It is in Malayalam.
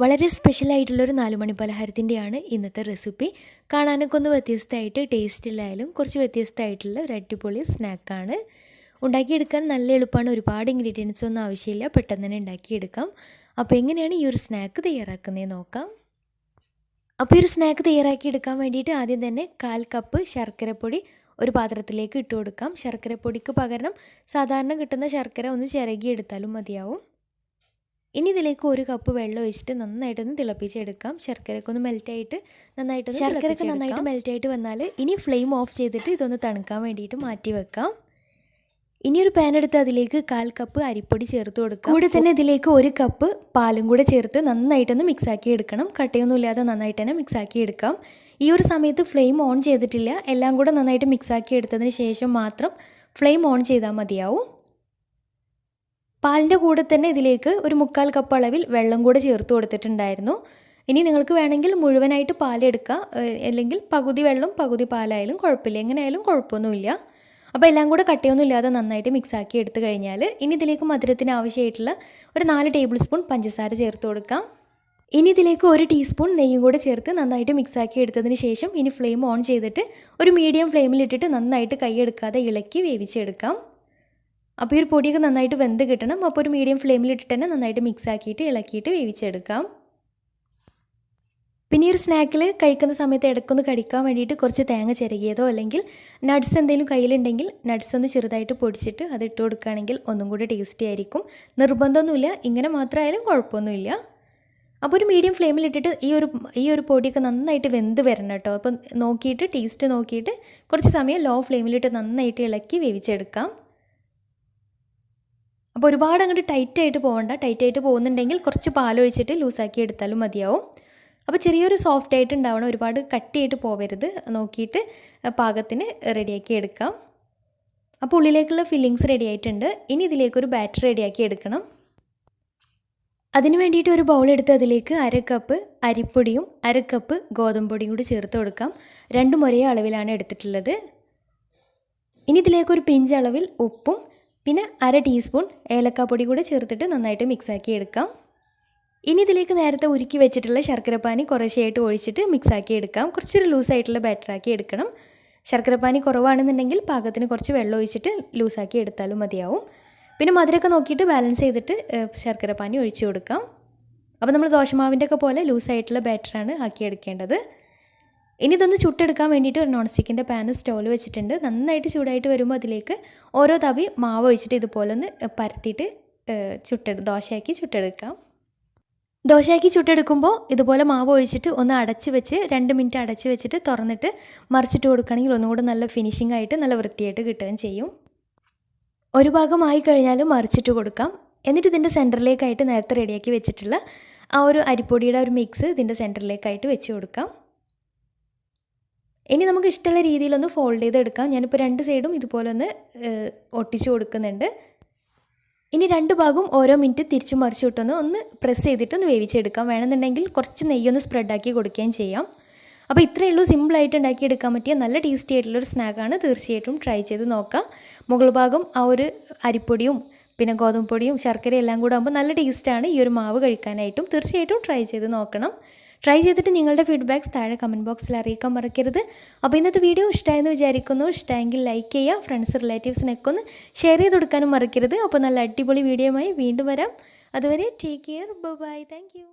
വളരെ സ്പെഷ്യൽ ആയിട്ടുള്ളൊരു നാലുമണി പലഹാരത്തിൻ്റെയാണ് ഇന്നത്തെ റെസിപ്പി. കാണാനൊക്കെ ഒന്ന് വ്യത്യസ്തമായിട്ട് ടേസ്റ്റിലായാലും കുറച്ച് വ്യത്യസ്തമായിട്ടുള്ള ഒരു അടിപൊളി സ്നാക്കാണ്. ഉണ്ടാക്കിയെടുക്കാൻ നല്ല എളുപ്പമാണ്. ഒരുപാട് ഇൻഗ്രീഡിയൻസ് ഒന്നും ആവശ്യമില്ല, പെട്ടെന്ന് തന്നെ ഉണ്ടാക്കിയെടുക്കാം. അപ്പോൾ എങ്ങനെയാണ് ഈ ഒരു സ്നാക്ക് തയ്യാറാക്കുന്നത് നോക്കാം. അപ്പോൾ ഈ ഒരു സ്നാക്ക് തയ്യാറാക്കിയെടുക്കാൻ വേണ്ടിയിട്ട് ആദ്യം തന്നെ 1/4 കപ്പ് ശർക്കരപ്പൊടി ഒരു പാത്രത്തിലേക്ക് ഇട്ട് കൊടുക്കാം. ശർക്കരപ്പൊടിക്ക് പകരം സാധാരണ കിട്ടുന്ന ശർക്കര ഒന്ന് ചിരകിയെടുത്താലും മതിയാവും. ഇനി ഇതിലേക്ക് 1 കപ്പ് വെള്ളം ഒഴിച്ചിട്ട് നന്നായിട്ടൊന്ന് തിളപ്പിച്ചെടുക്കാം. ശർക്കരയൊക്കെ ഒന്ന് മെൽറ്റായിട്ട് നന്നായിട്ട് മെൽറ്റായിട്ട് വന്നാൽ ഇനി ഫ്ലെയിം ഓഫ് ചെയ്തിട്ട് ഇതൊന്ന് തണുക്കാൻ വേണ്ടിയിട്ട് മാറ്റി വെക്കാം. ഇനി ഒരു പാൻ എടുത്ത് അതിലേക്ക് 1/4 കപ്പ് അരിപ്പൊടി ചേർത്ത് കൊടുക്കാം. കൂടെ തന്നെ ഇതിലേക്ക് 1 കപ്പ് പാലും കൂടെ ചേർത്ത് നന്നായിട്ടൊന്ന് മിക്സാക്കി എടുക്കണം. കട്ടയൊന്നും ഇല്ലാതെ നന്നായിട്ട് തന്നെ മിക്സാക്കി എടുക്കാം. ഈ ഒരു സമയത്ത് ഫ്ലെയിം ഓൺ ചെയ്തിട്ടില്ല. എല്ലാം കൂടെ നന്നായിട്ട് മിക്സാക്കി എടുത്തതിന് ശേഷം മാത്രം ഫ്ലെയിം ഓൺ ചെയ്താൽ മതിയാവും. പാലിൻ്റെ കൂടെ തന്നെ ഇതിലേക്ക് ഒരു 1/4 കപ്പ് അളവിൽ വെള്ളം കൂടെ ചേർത്ത് കൊടുത്തിട്ടുണ്ടായിരുന്നു. ഇനി നിങ്ങൾക്ക് വേണമെങ്കിൽ മുഴുവനായിട്ട് പാലെടുക്കുക, അല്ലെങ്കിൽ പകുതി വെള്ളം പകുതി പാലായാലും കുഴപ്പമില്ല, എങ്ങനെയായാലും കുഴപ്പമൊന്നുമില്ല. അപ്പോൾ എല്ലാം കൂടെ കട്ടയൊന്നും ഇല്ലാതെ നന്നായിട്ട് മിക്സാക്കി എടുത്തു കഴിഞ്ഞാൽ ഇനി ഇതിലേക്ക് മധുരത്തിന് ആവശ്യമായിട്ടുള്ള ഒരു 4 ടേബിൾ സ്പൂൺ പഞ്ചസാര ചേർത്ത് കൊടുക്കാം. ഇനി ഇതിലേക്ക് 1 ടീസ്പൂൺ നെയ്യും കൂടെ ചേർത്ത് നന്നായിട്ട് മിക്സാക്കി എടുത്തതിന് ശേഷം ഇനി ഫ്ലെയിം ഓൺ ചെയ്തിട്ട് ഒരു മീഡിയം ഫ്ലെയിമിലിട്ടിട്ട് നന്നായിട്ട് കൈയെടുക്കാതെ ഇളക്കി വേവിച്ചെടുക്കാം. അപ്പോൾ ഈ ഒരു പൊടിയൊക്കെ നന്നായിട്ട് വെന്ത് കിട്ടണം. അപ്പോൾ ഒരു മീഡിയം ഫ്ലെയിമിലിട്ടിട്ട് തന്നെ നന്നായിട്ട് മിക്സ് ആക്കിയിട്ട് ഇളക്കിയിട്ട് വേവിച്ചെടുക്കാം. പിന്നെ ഈ ഒരു സ്നാക്കിൽ കഴിക്കുന്ന സമയത്ത് ഇടയ്ക്കൊന്ന് കടിക്കാൻ വേണ്ടിയിട്ട് കുറച്ച് തേങ്ങ ചിരകിയതോ അല്ലെങ്കിൽ നട്ട്സ് എന്തെങ്കിലും കയ്യിലുണ്ടെങ്കിൽ നട്ട്സ് ഒന്ന് ചെറുതായിട്ട് പൊടിച്ചിട്ട് അത് ഇട്ട് കൊടുക്കുകയാണെങ്കിൽ ഒന്നും കൂടി ടേസ്റ്റി ആയിരിക്കും. നിർബന്ധമൊന്നുമില്ല, ഇങ്ങനെ മാത്രമായാലും കുഴപ്പമൊന്നുമില്ല. അപ്പോൾ ഒരു മീഡിയം ഫ്ലെയിമിലിട്ടിട്ട് ഈ ഒരു പൊടിയൊക്കെ നന്നായിട്ട് വെന്ത് വരണം കേട്ടോ. അപ്പോൾ നോക്കിയിട്ട് ടേസ്റ്റ് നോക്കിയിട്ട് കുറച്ച് സമയം ലോ ഫ്ലെയിമിലിട്ട് നന്നായിട്ട് ഇളക്കി വേവിച്ചെടുക്കാം. അപ്പോൾ ഒരുപാട് അങ്ങോട്ട് ടൈറ്റായിട്ട് പോകണ്ട. ടൈറ്റായിട്ട് പോകുന്നുണ്ടെങ്കിൽ കുറച്ച് പാലൊഴിച്ചിട്ട് ലൂസാക്കി എടുത്താലും മതിയാവും. അപ്പോൾ ചെറിയൊരു സോഫ്റ്റ് ആയിട്ട് ഉണ്ടാവണം, ഒരുപാട് കട്ടിയായിട്ട് പോവരുത്. നോക്കിയിട്ട് പാകത്തിന് റെഡിയാക്കി എടുക്കാം. അപ്പോൾ ഉള്ളിലേക്കുള്ള ഫില്ലിങ്സ് റെഡി ആയിട്ടുണ്ട്. ഇനി ഇതിലേക്കൊരു ബാറ്റർ റെഡിയാക്കി എടുക്കണം. അതിന് വേണ്ടിയിട്ട് ഒരു ബൗൾ എടുത്ത് അതിലേക്ക് 1/2 കപ്പ് അരിപ്പൊടിയും 1/2 കപ്പ് ഗോതമ്പ് പൊടിയും കൂടി ചേർത്ത് കൊടുക്കാം. രണ്ടും ഒരേ അളവിലാണ് എടുത്തിട്ടുള്ളത്. ഇനി ഇതിലേക്കൊരു പിഞ്ച് അളവിൽ ഉപ്പും പിന്നെ 1/2 ടീസ്പൂൺ ഏലക്കാപ്പൊടി കൂടെ ചേർത്തിട്ട് നന്നായിട്ട് മിക്സാക്കി എടുക്കാം. ഇനി ഇതിലേക്ക് നേരത്തെ ഉരുക്കി വെച്ചിട്ടുള്ള ശർക്കരപ്പാനി കുറേശ്ശെയായിട്ട് ഒഴിച്ചിട്ട് മിക്സാക്കി എടുക്കാം. കുറച്ചൊരു ലൂസായിട്ടുള്ള ബാറ്ററാക്കി എടുക്കണം. ശർക്കരപ്പാനി കുറവാണെന്നുണ്ടെങ്കിൽ പാകത്തിന് കുറച്ച് വെള്ളം ഒഴിച്ചിട്ട് ലൂസാക്കി എടുത്താലും മതിയാവും. പിന്നെ മധുരമൊക്കെ നോക്കിയിട്ട് ബാലൻസ് ചെയ്തിട്ട് ശർക്കരപ്പാനി ഒഴിച്ചു കൊടുക്കാം. അപ്പോൾ നമ്മൾ ദോശമാവിൻ്റെ ഒക്കെ പോലെ ലൂസായിട്ടുള്ള ബാറ്ററാണ് ആക്കിയെടുക്കേണ്ടത്. ഇനി ഇതൊന്ന് ചുട്ടെടുക്കാൻ വേണ്ടിയിട്ട് ഒരു നോൺ സ്റ്റിക്കിൻ്റെ പാൻ സ്റ്റൗവിൽ വെച്ചിട്ടുണ്ട്. നന്നായിട്ട് ചൂടായിട്ട് വരുമ്പോൾ അതിലേക്ക് ഓരോ തവി മാവ് ഒഴിച്ചിട്ട് ഇതുപോലെ ഒന്ന് പരത്തിയിട്ട് ദോശയാക്കി ചുട്ടെടുക്കാം. ദോശയാക്കി ചുട്ടെടുക്കുമ്പോൾ ഇതുപോലെ മാവ് ഒഴിച്ചിട്ട് ഒന്ന് അടച്ച് വെച്ച് 2 മിനിറ്റ് അടച്ച് വെച്ചിട്ട് തുറന്നിട്ട് മറിച്ചിട്ട് കൊടുക്കുകയാണെങ്കിൽ ഒന്നുകൂടെ നല്ല ഫിനിഷിംഗ് ആയിട്ട് നല്ല വൃത്തിയായിട്ട് കിട്ടുകയും ചെയ്യും. ഒരു ഭാഗമായി കഴിഞ്ഞാൽ മറിച്ചിട്ട് കൊടുക്കാം. എന്നിട്ട് ഇതിൻ്റെ സെൻറ്ററിലേക്കായിട്ട് നേരത്തെ റെഡിയാക്കി വെച്ചിട്ടുള്ള ആ ഒരു അരിപ്പൊടിയുടെ ഒരു മിക്സ് ഇതിൻ്റെ സെൻറ്ററിലേക്കായിട്ട് വെച്ച് കൊടുക്കാം. ഇനി നമുക്ക് ഇഷ്ടമുള്ള രീതിയിലൊന്ന് ഫോൾഡ് ചെയ്തെടുക്കാം. ഞാനിപ്പോൾ 2 സൈഡും ഇതുപോലെ ഒന്ന് ഒട്ടിച്ച് കൊടുക്കുന്നുണ്ട്. ഇനി 2 ഭാഗവും ഓരോ മിനിറ്റ് തിരിച്ചു മറിച്ച് വിട്ടൊന്ന് പ്രസ് ചെയ്തിട്ടൊന്ന് വേവിച്ചെടുക്കാം. വേണമെന്നുണ്ടെങ്കിൽ കുറച്ച് നെയ്യൊന്ന് സ്പ്രെഡാക്കി കൊടുക്കുകയും ചെയ്യാം. അപ്പോൾ ഇത്രയേ ഉള്ളൂ, സിമ്പിളായിട്ട് ഉണ്ടാക്കിയെടുക്കാൻ പറ്റിയ നല്ല ടേസ്റ്റി ആയിട്ടുള്ളൊരു സ്നാക്കാണ്. തീർച്ചയായിട്ടും ട്രൈ ചെയ്ത് നോക്കാം. മുകൾ ഭാഗം ആ ഒരു അരിപ്പൊടിയും പിന്നെ ഗോതമ്പ് പൊടിയും ശർക്കരയും എല്ലാം കൂടെ ആകുമ്പോൾ നല്ല ടേസ്റ്റാണ് ഈ ഒരു മാവ് കഴിക്കാനായിട്ടും. തീർച്ചയായിട്ടും ട്രൈ ചെയ്ത് നോക്കണം. ട്രൈ ചെയ്തിട്ട് നിങ്ങളുടെ ഫീഡ്ബാക്ക്സ് താഴെ കമൻറ്റ് ബോക്സിൽ അറിയിക്കാൻ മറക്കരുത്. അപ്പോൾ ഇന്നത്തെ വീഡിയോ ഇഷ്ടമായെന്ന് വിചാരിക്കുന്നു. ഇഷ്ടമെങ്കിൽ ലൈക്ക് ചെയ്യുക, ഫ്രണ്ട്സ് റിലേറ്റീവ്സിനൊക്കെ ഒന്ന് ഷെയർ ചെയ്ത് കൊടുക്കാനും മറക്കരുത്. അപ്പോൾ നല്ല അടിപൊളി വീഡിയോയുമായി വീണ്ടും വരാം. അതുവരെ take care, bye, thank U.